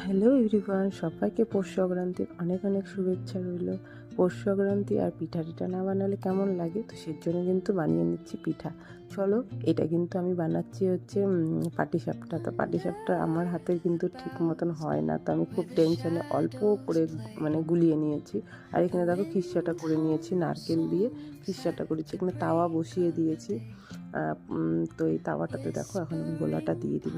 Hello everyone, সবাইকে পৌষ সংক্রান্তির অনেক অনেক শুভেচ্ছা রইল। পৌষ সংক্রান্তি আর পিঠা টিঠা না বানালে কেমন লাগে, তো সেই জন্য কিন্তু বানিয়ে নিচ্ছি পিঠা। চলো, এটা কিন্তু আমি বানাচ্ছি হচ্ছে পাটিসাপটা। তো পাটিসাপটা আমার হাতে কিন্তু ঠিক মতন হয় না, তো আমি খুব টেনশনে অল্প করে গুলিয়ে নিয়েছি। আর এখানে দেখো খিরসাটা করে নিয়েছি নারকেল দিয়ে, খিরসাটা করেছি। এখানে তাওয়া বসিয়ে দিয়েছি। তো এই তাওয়াটাতে দেখো এখন আমি গোলাটা দিয়ে দিব।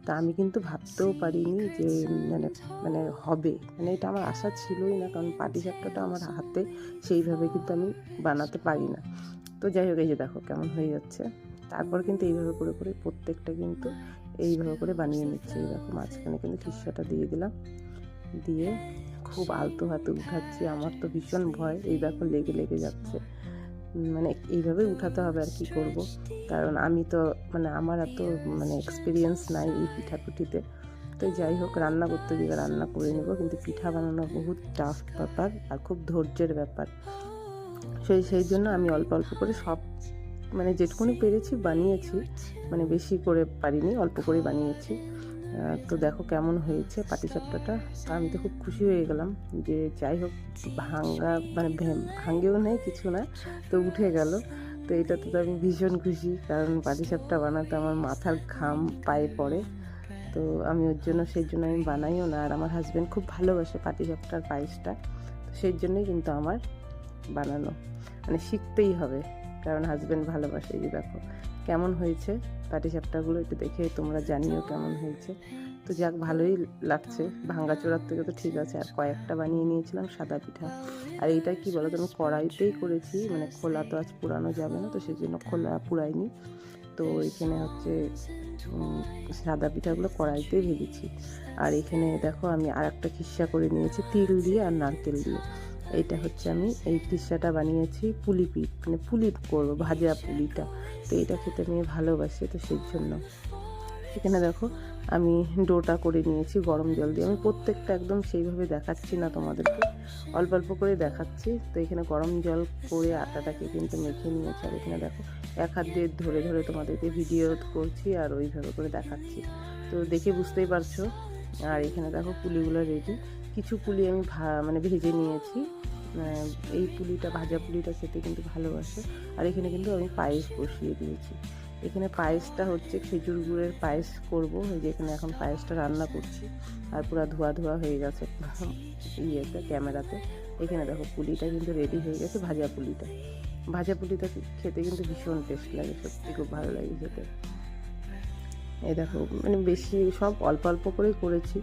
তা আমি কিন্তু ভাবতেও পারিনি যে মানে মানে হবে, এটা আমার আশা ছিলই না, কারণ পাটিসাপটাটা আমার হাতে সেইভাবে কিন্তু আমি বানাতে পারি না। তো যাই হোক, এই যে দেখো কেমন হয়ে যাচ্ছে। তারপর কিন্তু এইভাবে করে করে প্রত্যেকটা কিন্তু এইভাবে করে বানিয়ে নিচ্ছি। এই দেখো মাঝখানে কিন্তু খিরসাটা দিয়ে দিলাম, দিয়ে খুব আলতো হাতে উঠাচ্ছি। আমার তো ভীষণ ভয়, এই দেখো লেগে লেগে যাচ্ছে। এইভাবে উঠাতে হবে, আর কি করব, কারণ আমি তো আমার এত এক্সপিরিয়েন্স নাই এই পিঠাপুটিতে। তো যাই হোক, রান্না করতে গিয়ে রান্না করে নেব, কিন্তু পিঠা বানানো বহুত টাফ ব্যাপার আর খুব ধৈর্যের ব্যাপার। সেই জন্য আমি অল্প অল্প করে সব যেটুকুনি পেরেছি বানিয়েছি, বেশি করে পারিনি, অল্প করে বানিয়েছি। তো দেখো কেমন হয়েছে পাটিসাপটাটা। আমি তো খুব খুশি হয়ে গেলাম যে যাই হোক, ভাঙ্গা ভাঙ্গেও নেই কিছু না, তো উঠে গেল। তো এটাতে তো আমি ভীষণ খুশি, কারণ পাটিসাপটা বানাতে আমার মাথার ঘাম পায়ে পড়ে। তো আমি ওর জন্য সেই জন্য আমি বানাইও না। আর আমার হাজব্যান্ড খুব ভালোবাসে পাটিসাপটার পায়েসটা, তো সেই জন্যই কিন্তু আমার বানানো, শিখতেই হবে, কারণ হাজব্যান্ড ভালোবাসে। এই যে দেখো কেমন হয়েছে পাটিসাপটাগুলো, একটু দেখে তোমরা জানিও কেমন হয়েছে। তো যাক, ভালোই লাগছে, ভাঙ্গাচোরার থেকে তো ঠিক আছে। আর কয়েকটা বানিয়ে নিয়েছিলাম সাদা পিঠা। আর এইটা কি বলো তো, আমি কড়াইতেই করেছি, খোলা তো আজ পুরানো যাবে না, তো সেই জন্য খোলা পুরাইনি। তো এখানে হচ্ছে সাদা পিঠাগুলো কড়াইতেই ভেজেছি। আর এখানে দেখো আমি আর একটা খিরসা করে নিয়েছি তিল দিয়ে আর নারকেল দিয়ে। এইটা হচ্ছে আমি এই খিরসাটা বানিয়েছি পুলি পিঠ, পুলি করবো, ভাজা পুলিটা। তো এটা খেতে আমি ভালোবাসি, তো সেই জন্য এখানে দেখো আমি ডোটা করে নিয়েছি গরম জল দিয়ে। আমি প্রত্যেকটা একদম সেইভাবে দেখাচ্ছি না তোমাদেরকে, অল্প অল্প করে দেখাচ্ছি। তো এখানে গরম জল করে আটাটাকে কিন্তু মেখে নিয়েছি। আর এখানে দেখো এক হাত দিয়ে ধরে ধরে তোমাদেরকে ভিডিও করছি আর ওইভাবে করে দেখাচ্ছি, তো দেখে বুঝতেই পারছো। আর এখানে দেখো পুলিগুলো রেডি। কিছু পুলি আমি ভেজে নিয়েছি। এই পুলিটা, ভাজা পুলিটা খেতে কিন্তু ভালোবাসে। আর এখানে কিন্তু আমি পায়েস বসিয়ে দিয়েছি। এখানে পায়েসটা হচ্ছে খেজুর গুড়ের পায়েস করব। এই যে এখানে এখন পায়েসটা রান্না করছি, আর পুরো ধোয়া ধোয়া হয়ে গেছে ক্যামেরাতে। এখানে দেখো পুলিটা কিন্তু রেডি হয়ে গেছে, ভাজা পুলিটা খেতে কিন্তু ভীষণ টেস্ট লাগে, সত্যি খুব ভালো লাগে খেতে। এই দেখো বেশি সব অল্প অল্প করেই করেছি।